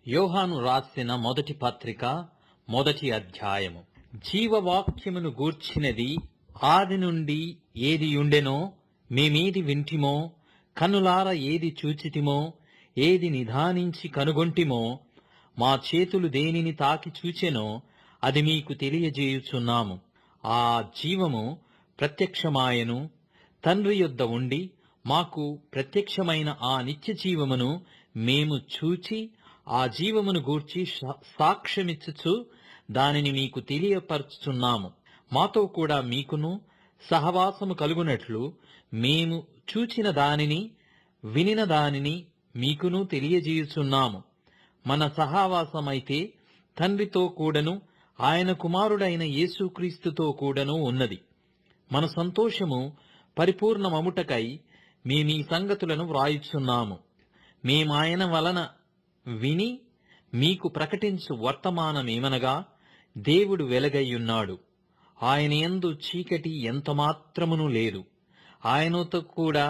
యోహాను రాసిన మొదటి పత్రిక మొదటి అధ్యాయము. జీవవాక్యమును గూర్చినది ఆది నుండి ఏది ఉండెనో మేమేది వింటిమో, కన్నులార ఏది చూచితిమో, ఏది నిదానించి కనుగొంటిమో, మా చేతులు దేనిని తాకి చూచెనో అది మీకు తెలియజేయుచున్నాము. ఆ జీవము ప్రత్యక్షమాయెను, తండ్రి యొద్ద ఉండి మాకు ప్రత్యక్షమైన ఆ నిత్య జీవమును మేము చూచి ఆ జీవమును గూర్చి సాక్ష్యమిచ్చుచు దానిని మీకు తెలియపరచుచున్నాము. మాతో కూడా మీకును సహవాసము కలుగునట్లు మేము చూచిన దానిని వినిన దానిని మీకును తెలియజేయుచున్నాము. మన సహవాసమైతే తండ్రితో కూడను ఆయన కుమారుడైన యేసుక్రీస్తుతో కూడను ఉన్నది. మన సంతోషము పరిపూర్ణమముటకై మేమీ సంగతులను వ్రాయుచున్నాము. మేమాయన వలన విని మీకు ప్రకటించు వర్తమానమేమనగా, దేవుడు వెలుగైయున్నాడు, ఆయన యందు చీకటి ఎంతమాత్రమును లేదు. ఆయనతో కూడా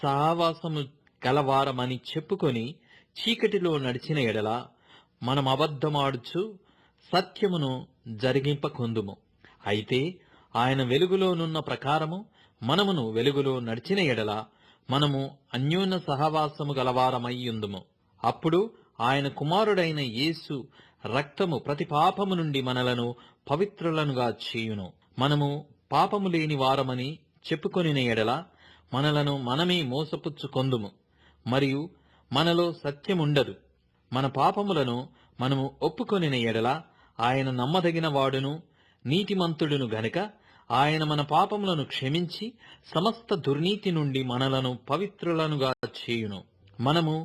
సహవాసము గలవారమని చెప్పుకొని చీకటిలో నడిచిన ఎడల మనం అబద్ధమాడుచు సత్యమును జరిగింపకుందుము. అయితే ఆయన వెలుగులోనున్న ప్రకారము మనమును వెలుగులో నడిచిన ఎడల మనము అన్యోన్య సహవాసము గలవారమయ్యుందుము. అప్పుడు ఆయన కుమారుడైన యేసు రక్తము ప్రతి పాపము నుండి మనలను పవిత్రులనుగా చేయును. మనము పాపము లేని వారమని చెప్పుకొనిన ఎడల మనలను మనమే మోసపుచ్చుకొందుము, మరియు మనలో సత్యముండదు. మన పాపములను మనము ఒప్పుకొనిన ఎడల ఆయన నమ్మదగిన వాడును నీతిమంతుడును గనుక ఆయన మన పాపములను క్షమించి సమస్త దుర్నీతి నుండి మనలను పవిత్రులనుగా చేయును. మనము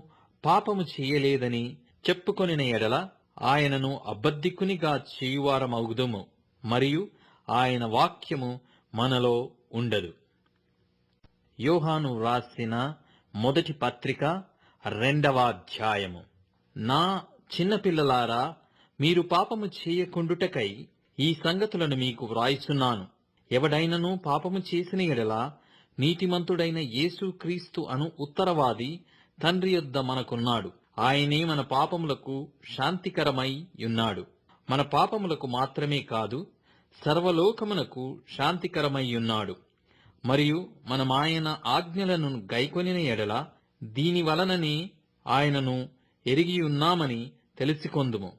పాపము చేయలేదని చెప్పుకొనిన ఎడల ఆయనను అబద్ధికునిగా చేయువారమగుదుము, మరియు ఆయన వాక్యము మనలో ఉండదు. యోహాను రాసిన మొదటి పత్రిక 2వ అధ్యాయము. నా చిన్నపిల్లలారా, మీరు పాపము చేయకుండుటకై ఈ సంగతులను మీకు వ్రాయిచున్నాను. ఎవడైనను పాపము చేసిన ఎడల నీతిమంతుడైన యేసుక్రీస్తు అను ఉత్తరవాది తండ్రి యొద్ద మనకున్నాడు. ఆయనే మన పాపములకు శాంతికరమై యున్నాడు. మన పాపములకు మాత్రమే కాదు, సర్వలోకమునకు శాంతికరమై యున్నాడు. మరియు మనమాయన ఆజ్ఞలను గైకొనిన ఎడల దీని వలననే ఆయనను ఎరిగియున్నామని తెలిసికొందుము.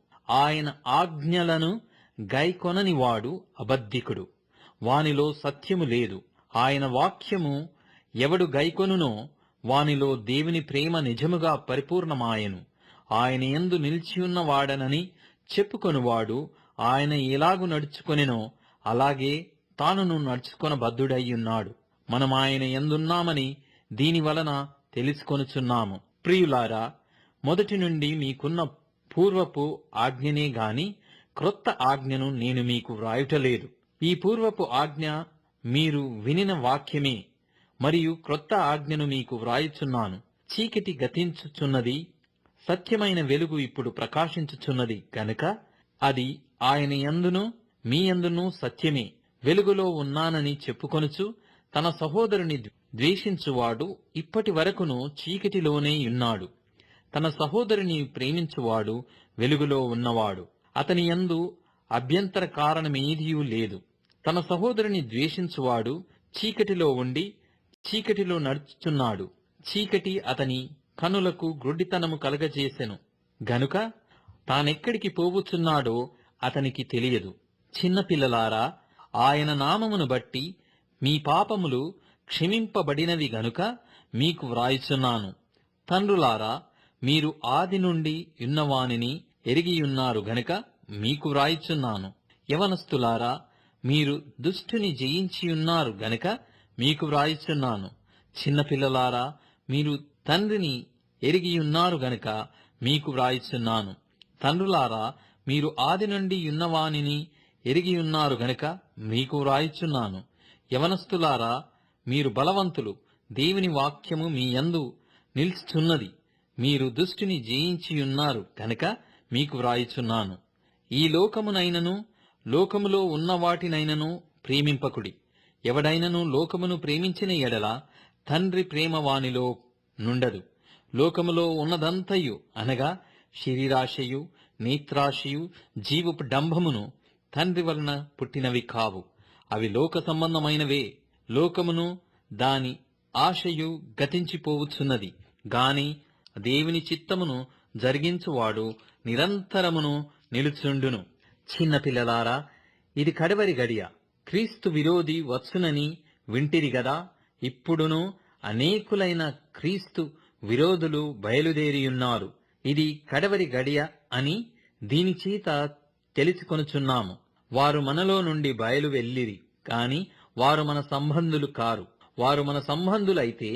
ఆయన ఆజ్ఞలను గైకొనని వాడు అబద్ధికుడు, వానిలో సత్యము లేదు. ఆయన వాక్యము ఎవడు గైకొనునో వానిలో దేవుని ప్రేమ నిజముగా పరిపూర్ణమాయెను. ఆయన యందు నిలిచియున్న వాడనని చెప్పుకొనువాడు ఆయన ఎలాగు నడుచుకొనెనో అలాగే తానును నడుచుకొనబద్ధుడయ్యున్నాడు. మనం ఆయన యందున్నామని దీని వలన తెలుసుకొనుచున్నాము. ప్రియులారా, మొదటి నుండి మీకున్న పూర్వపు ఆజ్ఞనే గాని క్రొత్త ఆజ్ఞను నేను మీకు వ్రాయుటలేదు. ఈ పూర్వపు ఆజ్ఞ మీరు వినిన వాక్యమే, మరియు క్రొత్త ఆజ్ఞను మీకు వ్రాయుచున్నాను. చీకటి గతించుచున్నది, సత్యమైన వెలుగు ఇప్పుడు ప్రకాశించుచున్నది గనుక అది ఆయన యందును మీ యందును సత్యమే. వెలుగులో ఉన్నానని చెప్పుకొనుచు తన సహోదరుని ద్వేషించువాడు ఇప్పటి వరకును చీకటిలోనే ఉన్నాడు. తన సహోదరుని ప్రేమించువాడు వెలుగులో ఉన్నవాడు, అతని యందు అభ్యంతర కారణమేదియూ లేదు. తన సహోదరుని ద్వేషించువాడు చీకటిలో ఉండి చీకటిలో నడుచుచున్నాడు. చీకటి అతని కనులకు గ్రుడ్డితనము కలగజేసెను గనుక తానెక్కడికి పోవుచున్నాడో అతనికి తెలియదు. చిన్నపిల్లలారా, ఆయన నామమును బట్టి మీ పాపములు క్షమింపబడినవి గనుక మీకు వ్రాయుచున్నాను. తండ్రులారా, మీరు ఆది నుండి యున్నవానిని ఎరిగియున్నారు గనుక మీకు వ్రాయుచున్నాను. యవనస్తులారా, మీరు దుష్టుని జయించియున్నారు గనుక మీకు వ్రాయుచున్నాను. చిన్నపిల్లలారా, మీరు తండ్రిని ఎరిగియున్నారు గనుక మీకు వ్రాయుచున్నాను. తండ్రులారా, మీరు ఆది నుండి యున్నవానిని ఎరిగియున్నారు గనుక మీకు వ్రాయుచున్నాను. యవనస్తులారా, మీరు బలవంతులు, దేవుని వాక్యము మీ యందు నిలుచుచున్నది, మీరు దుష్టుని జయించియున్నారు గనుక మీకు వ్రాయుచున్నాను. ఈ లోకమునైనను లోకములో ఉన్న వాటినైనను ప్రేమింపకుడి. ఎవడైనను లోకమును ప్రేమించిన ఎడల తండ్రి ప్రేమ వానిలో నుండదు. లోకములో ఉన్నదంతయు అనగా శరీరాశయు, నేత్రాశయు, జీవపు డంభమును తండ్రి వలన పుట్టినవి కావు. అవి లోక సంబంధమైనవే. లోకమును దాని ఆశయు గతించిపోవచ్చున్నది గాని దేవుని చిత్తమును జరిగించువాడు నిరంతరమును నిలుచుండును. చిన్నపిల్లలారా, ఇది కడవరి గడియ. క్రీస్తు విరోధి వచ్చునని వింటిరి గదా. ఇప్పుడును అనేకులైన క్రీస్తు విరోధులు బయలుదేరియున్నారు. ఇది కడవరి గడియ అని దీని చేత తెలుసుకొనుచున్నాము. వారు మనలో నుండి బయలు వెళ్ళిరి కాని వారు మన సంబంధులు కారు. వారు మన సంబంధులైతే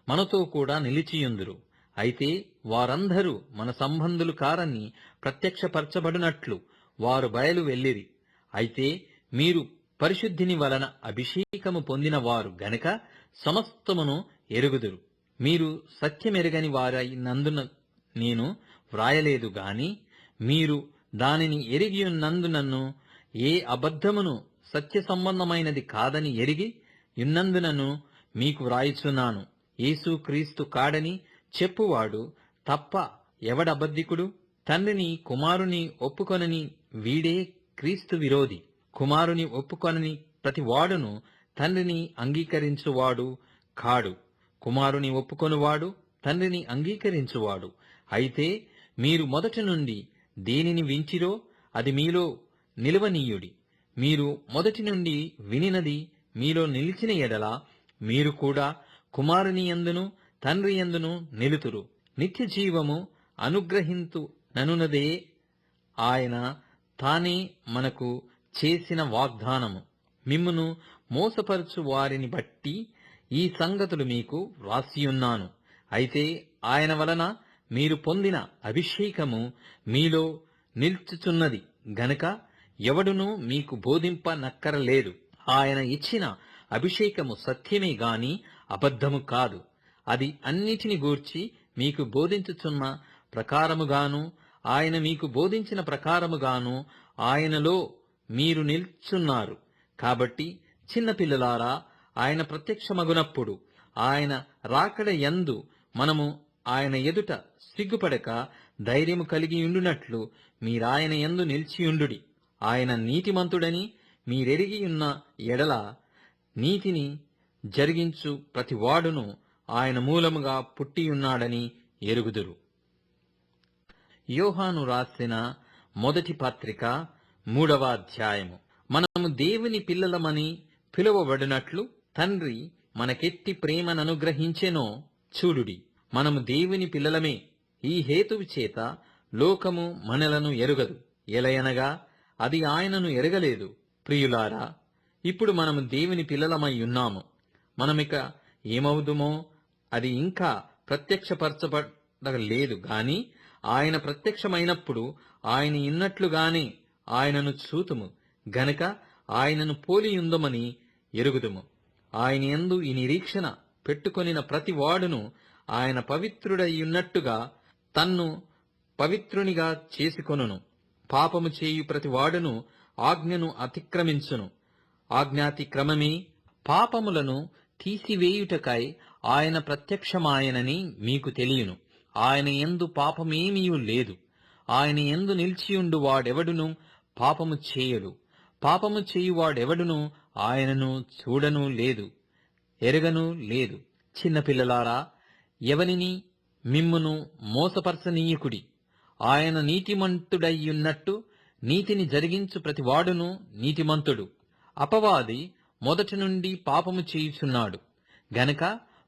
మనతో కూడా నిలిచియుందురు. అయితే వారందరూ మన సంబంధులు కారని ప్రత్యక్షపరచబడినట్లు వారు బయలు వెళ్ళిరి. అయితే మీరు పరిశుద్ధిని వలన అభిషేకము పొందిన వారు గనక సమస్తమును ఎరుగుదురు. మీరు సత్యమెరగని వారైనందున నేను వ్రాయలేదు గాని మీరు దానిని ఎరిగియున్నందునను ఏ అబద్ధమును సత్య సంబంధమైనది కాదని ఎరిగి యున్నందునను మీకు వ్రాయిచున్నాను. యేసు క్రీస్తు కాడని చెప్పువాడు తప్ప ఎవడబద్ధికుడు? తండ్రిని కుమారుని ఒప్పుకొనని వీడే క్రీస్తు విరోధి. కుమారుని ఒప్పుకొనని ప్రతి వాడును తండ్రిని అంగీకరించువాడు కాడు. కుమారుని ఒప్పుకొనువాడు తండ్రిని అంగీకరించువాడు. అయితే మీరు మొదటి నుండి దేనిని వించిరో అది మీలో నిలువనీయుడి. మీరు మొదటి నుండి వినినది మీలో నిలిచిన ఎడల మీరు కూడా కుమారుని యందును తండ్రి యందును నిలుతురు. నిత్య జీవము అనుగ్రహింతు ననునదే ఆయన తానే మనకు చేసిన వాగ్దానము. మిమ్మును మోసపరచు వారిని బట్టి ఈ సంగతులు మీకు వ్రాసియున్నాను. అయితే ఆయన వలన మీరు పొందిన అభిషేకము మీలో నిల్చుచున్నది గనక ఎవడునూ మీకు బోధింపనక్కరలేదు. ఆయన ఇచ్చిన అభిషేకము సత్యమే గాని అబద్ధము కాదు. అది అన్నిటిని గూర్చి మీకు బోధించుచున్న ప్రకారముగాను ఆయన మీకు బోధించిన ప్రకారముగాను ఆయనలో మీరు నిల్చున్నారు. కాబట్టి చిన్నపిల్లలారా, ఆయన ప్రత్యక్షమగునప్పుడు ఆయన రాకడ యందు మనము ఆయన ఎదుట సిగ్గుపడక ధైర్యము కలిగి ఉండునట్లు మీరాయన యందు నిలిచియుండుడి. ఆయన నీతిమంతుడని మీరెరిగియున్న ఎడల నీతిని జరిగించు ప్రతివాడును ఆయన మూలముగా పుట్టియున్నాడని ఎరుగుదురు. యోహాను రాసిన మొదటి పత్రిక 3వ అధ్యాయము. మనము దేవుని పిల్లలమని పిలువబడినట్లు తండ్రి మనకెట్టి ప్రేమననుగ్రహించెనో చూడుడి. మనము దేవుని పిల్లలమే. ఈ హేతువు చేత లోకము మనలను ఎరుగదు, ఎలయనగా అది ఆయనను ఎరగలేదు. ప్రియులారా, ఇప్పుడు మనము దేవుని పిల్లలమై ఉన్నాము. మనమిక ఏమవుదుమో అది ఇంకా ప్రత్యక్షపరచబడలేదు గాని ఆయన ప్రత్యక్షమైనప్పుడు ఆయన ఉన్నట్లుగానే ఆయనను చూతుము గనక ఆయనను పోలియుందమని ఎరుగుదుము. ఆయన యందు ఈ నిరీక్షణ పెట్టుకొనిన ప్రతి వాడును ఆయన పవిత్రుడయ్యున్నట్టుగా తన్ను పవిత్రునిగా చేసుకొనును. పాపము చేయు ప్రతి వాడును ఆజ్ఞను అతిక్రమించును. ఆజ్ఞాతిక్రమమే పాపములను తీసివేయుటకై ఆయన ప్రత్యక్షమాయనని మీకు తెలియను. ఆయన యందు పాపమేమీయూ లేదు. ఆయన యందు నిలిచియుండు వాడెవడును పాపము చేయడు. పాపము చేయువాడెవడును ఆయనను చూడను లేదు, ఎరగను లేదు. చిన్నపిల్లలారా, ఎవనిని మిమ్మును మోసపరచనీయకుడి. ఆయన నీతిమంతుడయ్యున్నట్టు నీతిని జరిగించు ప్రతివాడును నీతిమంతుడు. అపవాది మొదటి నుండి పాపము చేయుచున్నాడు గనక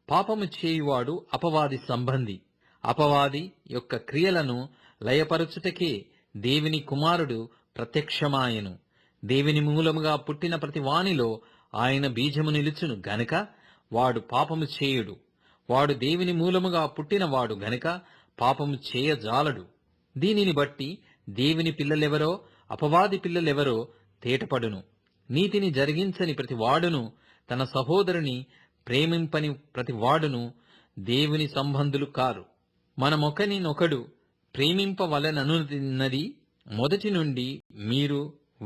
పాపము చేయువాడు అపవాది సంబంధి. అపవాది యొక్క క్రియలను లయపరచుటకే దేవుని కుమారుడు ప్రత్యక్షమాయెను. దేవుని మూలముగా పుట్టిన ప్రతి వానిలో ఆయన బీజము నిలుచును గనక వాడు పాపము చేయుడు. వాడు దేవుని మూలముగా పుట్టినవాడు గనక పాపము చేయజాలడు. దీనిని బట్టి దేవుని పిల్లలెవరో అపవాది పిల్లలెవరో తేటపడును. నీతిని జరిగించని ప్రతి వాడును తన సహోదరుని ప్రేమింపని ప్రతి వాడును దేవుని సంబంధులు కారు. మనమొకనినొకడు ప్రేమింపవలెననున్నది మొదటి నుండి మీరు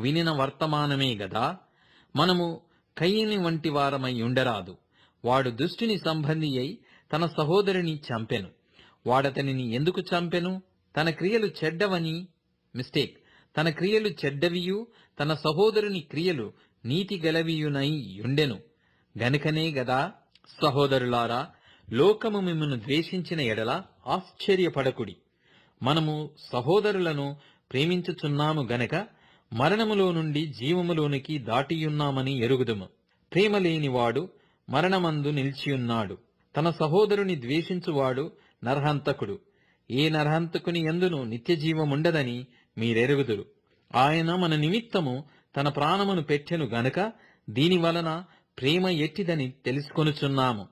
వినిన వర్తమానమే గదా. మనము కయీని వంటి వారమై ఉండరాదు. వాడు దుష్టుని సంబంధి అయి తన సహోదరుని చంపెను. వాడతనిని ఎందుకు చంపెను? తన క్రియలు చెడ్డవని తన క్రియలు చెడ్డవియు తన సహోదరుని క్రియలు నీతి గలవియునై యుండెను. గనుకనే గదా సహోదరులారా, లోకము మిమ్మును ద్వేషించిన ఎడల ఆశ్చర్యపడకుడి. మనము సహోదరులను ప్రేమించుచున్నాము గనక మరణములో నుండి జీవములోనికి దాటియున్నామని ఎరుగుదుము. ప్రేమ లేనివాడు మరణమందు నిలిచియున్నాడు. తన సహోదరుని ద్వేషించువాడు నరహంతకుడు. ఏ నరహంతకుని యందును నిత్యజీవముండదని మీరెరుగుదురు. ఆయన మన నిమిత్తము తన ప్రాణమును పెట్టెను గనక దీనివలన ప్రేమ ఎట్టిదని తెలుసుకొనుచున్నాము.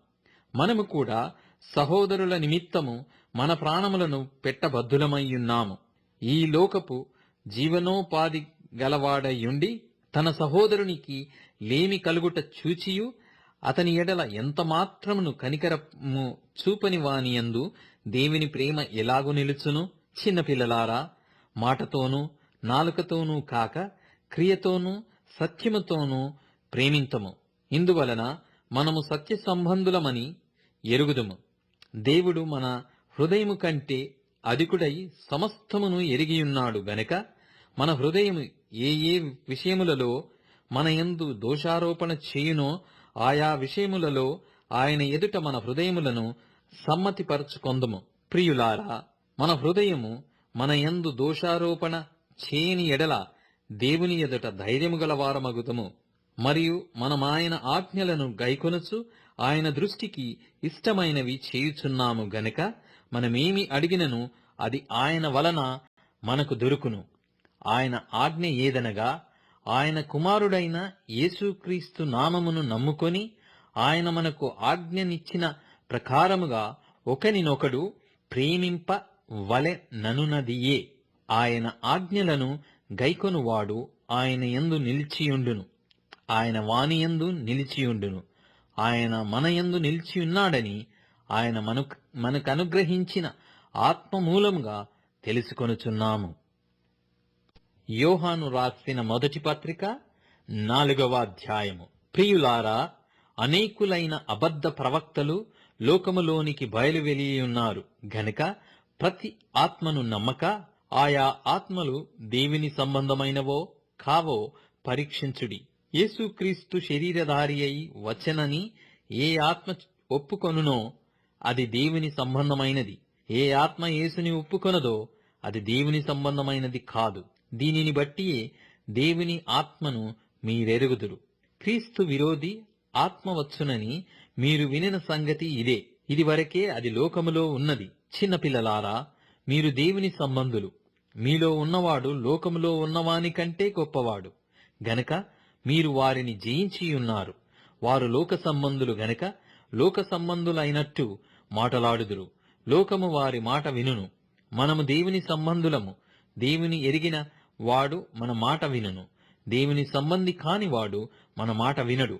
మనము కూడా సహోదరుల నిమిత్తము మన ప్రాణములను పెట్టబద్ధులమయ్యున్నాము. ఈ లోకపు జీవనోపాధి గలవాడయుండి తన సహోదరునికి లేమి కలుగుట చూచియు అతని ఎడల ఎంత మాత్రమును కనికరము చూపని వానియందు దేవుని ప్రేమ ఎలాగు నిలుచును? చిన్నపిల్లలారా, మాటతోనూ నాలుకతోనూ కాక క్రియతోనూ సత్యముతోనూ ప్రేమింతము. ఇందువలన మనము సత్య సంబంధులమని ఎరుగుదుము. దేవుడు మన హృదయము కంటే అధికుడై సమస్తమును ఎరిగియున్నాడు గనక మన హృదయము ఏ ఏ విషయములలో మన యందు దోషారోపణ చేయునో ఆయా విషయములలో ఆయన ఎదుట మన హృదయములను సమ్మతిపరచుకొందుము. ప్రియులారా, మన హృదయము మన యందు దోషారోపణ చేయని ఎడల దేవుని ఎదుట ధైర్యము గలవారమగుదము. మరియు మనమాయన ఆజ్ఞలను గైకొనుచు ఆయన దృష్టికి ఇష్టమైనవి చేయుచున్నాము గనక మనమేమి అడిగినను అది ఆయన వలన మనకు దొరుకును. ఆయన ఆజ్ఞ ఏదనగా, ఆయన కుమారుడైన యేసుక్రీస్తు నామమును నమ్ముకొని ఆయన మనకు ఆజ్ఞనిచ్చిన ప్రకారముగా ఒకనినొకడు ప్రేమింప వలెననున్నదియే. ఆయన ఆజ్ఞలను గైకొనువాడు ఆయన యందు నిలిచియుండును, ఆయన వాని యందు నిలిచియుండును. ఆయన మన యందు నిలిచియున్నాడని ఆయన మనకనుగ్రహించిన ఆత్మ మూలముగా తెలుసుకొనుచున్నాము. యోహాను రాసిన మొదటి పత్రిక 4వ అధ్యాయము. ప్రియులారా, అనేకులైన అబద్ధ ప్రవక్తలు లోకములోనికి బయలువెలియున్నారు గనుక ప్రతి ఆత్మను నమ్మక ఆయా ఆత్మలు దేవుని సంబంధమైనవో కావో పరీక్షించుడి. యేసుక్రీస్తు శరీరధారి అయి వచ్చెనని ఏ ఆత్మ ఒప్పుకొనునో అది దేవుని సంబంధమైనది. ఏ ఆత్మ యేసుని ఒప్పుకొనదో అది దేవుని సంబంధమైనది కాదు. దీనిని బట్టియే దేవుని ఆత్మను మీరెరుగుదురు. క్రీస్తు విరోధి ఆత్మ వచ్చునని మీరు వినిన సంగతి ఇదే. ఇది వరకే అది లోకములో ఉన్నది. చిన్నపిల్లలారా, మీరు దేవుని సంబంధులు. మీలో ఉన్నవాడు లోకములో ఉన్నవాని కంటే గొప్పవాడు గనక మీరు వారిని జయించియున్నారు. వారు లోక సంబంధులు గనక లోక సంబంధులైనట్టు మాటలాడుదురు. లోకము వారి మాట వినును. మనము దేవుని సంబంధులము. దేవుని ఎరిగిన వాడు మన మాట వినును. దేవుని సంబంధి కానివాడు మన మాట వినడు.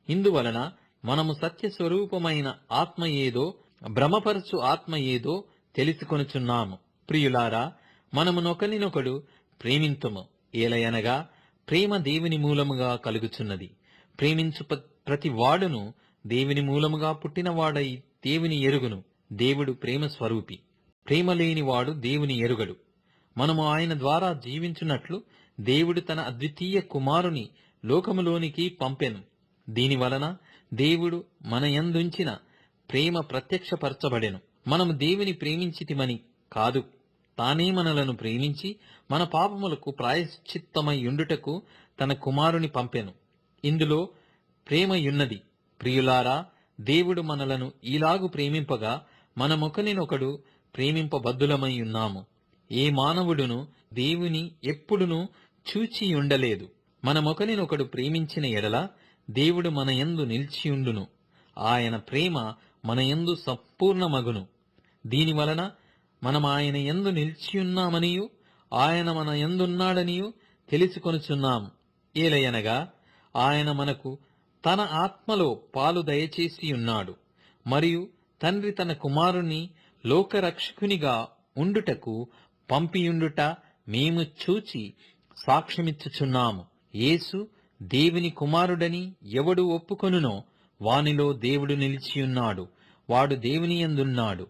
ఇందువలన మనము సత్యస్వరూపమైన ఆత్మ ఏదో, భ్రమపరచు ఆత్మ ఏదో తెలుసుకొనుచున్నాము. ప్రియులారా, మనము నొకరినొకడు ప్రేమింతుము. ఏలయనగా ప్రేమ దేవుని మూలముగా కలుగుచున్నది. ప్రేమించు ప్రతి వాడును దేవుని మూలముగా పుట్టినవాడై దేవుని ఎరుగును. దేవుడు ప్రేమ స్వరూపి. ప్రేమ లేనివాడు దేవుని ఎరుగడు. మనము ఆయన ద్వారా జీవించున్నట్లు దేవుడు తన అద్వితీయ కుమారుని లోకములోనికి పంపెను. దీనివలన దేవుడు మన యందుంచిన ప్రేమ ప్రత్యక్షపరచబడెను. మనము దేవుని ప్రేమించితిమని కాదు, తానే మనలను ప్రేమించి మన పాపములకు ప్రాయశ్చిత్తమయ్యుండుటకు తన కుమారుని పంపెను. ఇందులో ప్రేమయున్నది. ప్రియులారా, దేవుడు మనలను ఈలాగు ప్రేమింపగా మనమొకనినొకడు ప్రేమింపబద్ధులమయ్యున్నాము. ఏ మానవుడును దేవుని ఎప్పుడునూ చూచియుండలేదు. మనమొకనినొకడు ప్రేమించిన ఎడల దేవుడు మన యందు నిలిచియుండును. ఆయన ప్రేమ మన యందు సంపూర్ణమగును. దీనివలన మనం ఆయన యందు నిలిచియున్నామనియు ఆయన మన యందున్నాడనియు తెలుసుకొనుచున్నాము. ఏలయనగా ఆయన మనకు తన ఆత్మలో పాలు దయచేసియున్నాడు. మరియు తండ్రి తన కుమారుని లోకరక్షకునిగా ఉండుటకు పంపియుండుట మేము చూచి సాక్ష్యమిచ్చుచున్నాము. యేసు దేవుని కుమారుడని ఎవడు ఒప్పుకొనునో వానిలో దేవుడు నిలిచియున్నాడు. వాడు దేవుని యందున్నాడు.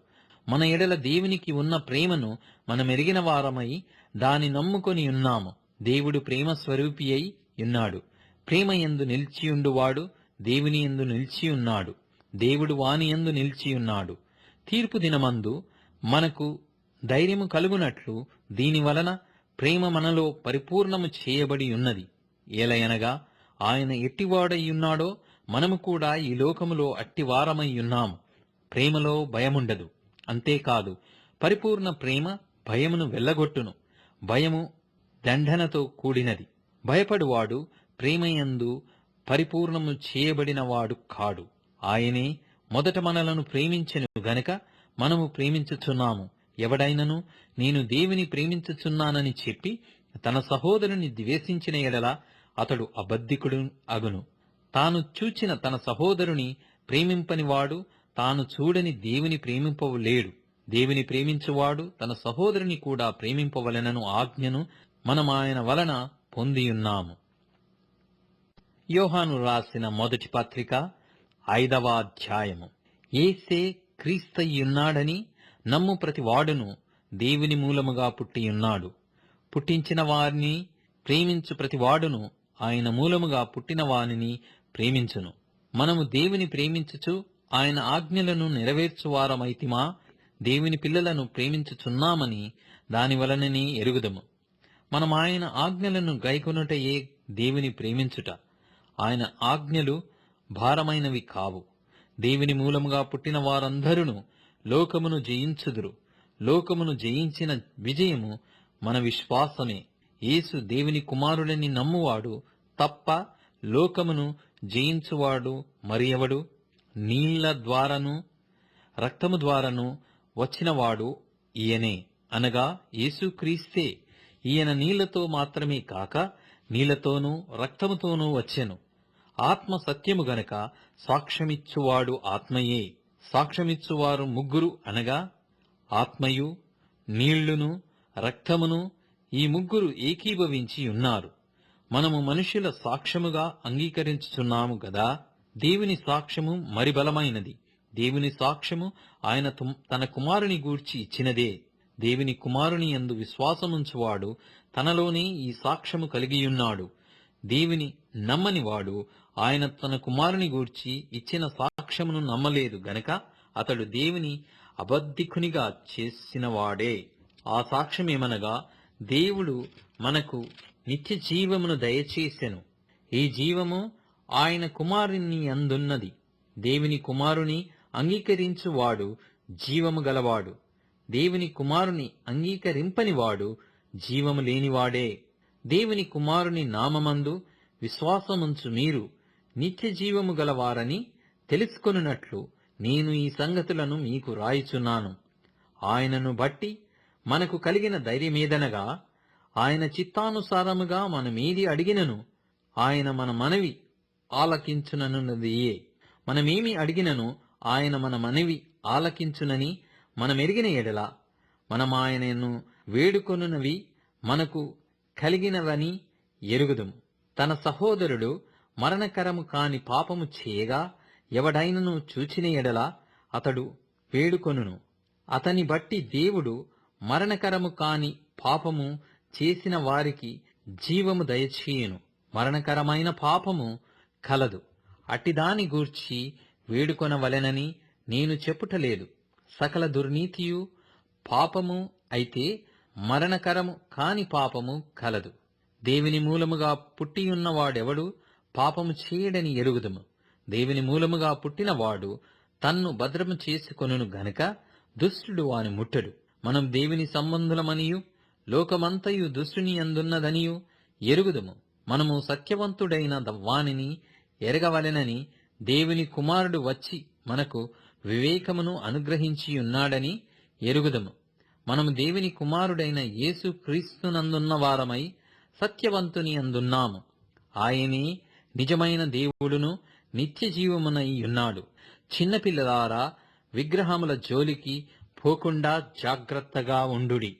మన ఎడల దేవునికి ఉన్న ప్రేమను మనమెరిగిన వారమై దాని నమ్ముకొని ఉన్నాము. దేవుడు ప్రేమ స్వరూపి అయి ఉన్నాడు. ప్రేమ యందు నిలిచియుండువాడు దేవుని యందు నిలిచియున్నాడు, దేవుడు వాని యందు నిలిచియున్నాడు. తీర్పు దినమందు మనకు ధైర్యము కలుగునట్లు దీని వలన ప్రేమ మనలో పరిపూర్ణము చేయబడి ఉన్నది. ఏలయనగా ఆయన ఎట్టివాడై ఉన్నాడో మనము కూడా ఈ లోకములో అట్టివారమై ఉన్నాము. ప్రేమలో భయముండదు. అంతేకాదు, పరిపూర్ణ ప్రేమ భయమును వెళ్లగొట్టును. భయము దండనతో కూడినది. భయపడువాడు ప్రేమయందు పరిపూర్ణము చేయబడినవాడు కాడు. ఆయనే మొదట మనలను ప్రేమించెను గనక మనము ప్రేమించుచున్నాము. ఎవడైనను నేను దేవుని ప్రేమించుచున్నానని చెప్పి తన సహోదరుని ద్వేషించిన ఎడల అతడు అబద్ధికుడు అగును. తాను చూచిన తన సహోదరుని ప్రేమింపనివాడు తాను చూడని దేవుని ప్రేమింపలేడు. దేవుని ప్రేమించువాడు తన సహోదరుని కూడా ప్రేమింపవలెనను ఆజ్ఞను మనమాయన వలన పొందియున్నాము. యోహాను రాసిన మొదటి పత్రిక 5వ అధ్యాయము. యేసే క్రీస్తయ్యున్నాడని నమ్ము ప్రతి వాడును దేవుని మూలముగా పుట్టియున్నాడు. పుట్టించిన వారిని ప్రేమించు ప్రతి వాడును ఆయన మూలముగా పుట్టిన వానిని ప్రేమించును. మనము దేవుని ప్రేమించుచు ఆయన ఆజ్ఞలను నెరవేర్చువారమైతిమా, దేవుని పిల్లలను ప్రేమించుచున్నామని దానివలననే ఎరుగుదము. మనం ఆయన ఆజ్ఞలను గైకొనుటయే దేవుని ప్రేమించుట. ఆయన ఆజ్ఞలు భారమైనవి కావు. దేవుని మూలముగా పుట్టిన వారందరూ లోకమును జయించుదురు. లోకమును జయించిన విజయము మన విశ్వాసమే. యేసు దేవుని కుమారుడని నమ్మువాడు తప్ప లోకమును జయించువాడు మరి ఎవడు? నీళ్ల ద్వారాను రక్తము ద్వారాను వచ్చినవాడు ఈయనే, అనగా యేసుక్రీస్తే. ఈయన నీళ్లతో మాత్రమే కాక నీళ్లతోనూ రక్తముతోనూ వచ్చెను. ఆత్మ సత్యము గనక సాక్ష్యమిచ్చువాడు ఆత్మయే. సాక్ష్యమిచ్చువారు ముగ్గురు, అనగా ఆత్మయు నీళ్లును రక్తమును, ఈ ముగ్గురు ఏకీభవించి ఉన్నారు. మనము మనుషుల సాక్ష్యముగా అంగీకరించుచున్నాము గదా. దేవుని సాక్ష్యము మరి బలమైనది. దేవుని సాక్ష్యము ఆయన తన కుమారుని గూర్చి ఇచ్చినదే. దేవుని కుమారుని యందు విశ్వాసముంచువాడు తనలోనే ఈ సాక్ష్యము కలిగియున్నాడు. దేవుని నమ్మనివాడు ఆయన తన కుమారుని గూర్చి ఇచ్చిన సాక్ష్యమును నమ్మలేదు గనక అతడు దేవుని అబద్ధికునిగా చేసినవాడే. ఆ సాక్ష్యమేమనగా, దేవుడు మనకు నిత్య జీవమును దయచేసెను. ఈ జీవము ఆయన కుమారుని యందున్నది. దేవుని కుమారుని అంగీకరించువాడు జీవము గలవాడు. దేవుని కుమారుని అంగీకరింపనివాడు జీవము లేనివాడే. దేవుని కుమారుని నామమందు విశ్వాసముంచు మీరు నిత్య జీవము గలవారని తెలుసుకొనున్నట్లు నేను ఈ సంగతులను మీకు రాయుచున్నాను. ఆయనను బట్టి మనకు కలిగిన ధైర్యమేదనగా, ఆయన చిత్తానుసారముగా మనమేది అడిగినను ఆయన మన మనవి ఆలకించుననున్నదియే. మనమేమి అడిగినను ఆయన మన మనవి ఆలకించునని మనమెరిగిన ఎడల మనమాయనను వేడుకొనున్నవి మనకు కలిగినవని ఎరుగుదుము. తన సహోదరుడు మరణకరము కాని పాపము చేయగా ఎవడైనను చూచిన ఎడల అతడు వేడుకొనును. అతని బట్టి దేవుడు మరణకరము కాని పాపము చేసిన వారికి జీవము దయచేయును. మరణకరమైన పాపము కలదు. అట్టిదాని గూర్చి వేడుకొనవలెనని నేను చెప్పుటలేదు. సకల దుర్నీతియు పాపము అయితే మరణకరము కాని పాపము కలదు. దేవుని మూలముగా పుట్టియున్నవాడెవడు పాపము చేయడని ఎరుగుదుము. దేవుని మూలముగా పుట్టినవాడు తన్ను భద్రము చేసుకొనును గనక దుష్టుడు వాని ముట్టడు. మనం దేవుని సంబంధులమనియు లోకమంతయు దుష్టుని యందున్నదనియు ఎరుగుదుము. మనము సత్యవంతుడైన వానిని ఎరగవలెనని దేవుని కుమారుడు వచ్చి మనకు వివేకమును అనుగ్రహించియున్నాడని ఎరుగుదము. మనము దేవుని కుమారుడైన యేసు క్రీస్తునందున్న వారమై సత్యవంతుని అందున్నాము. ఆయనే నిజమైన దేవుడును నిత్య జీవమునై ఉన్నాడు. చిన్నపిల్లలారా, విగ్రహముల జోలికి పోకుండా జాగ్రత్తగా ఉండుడి.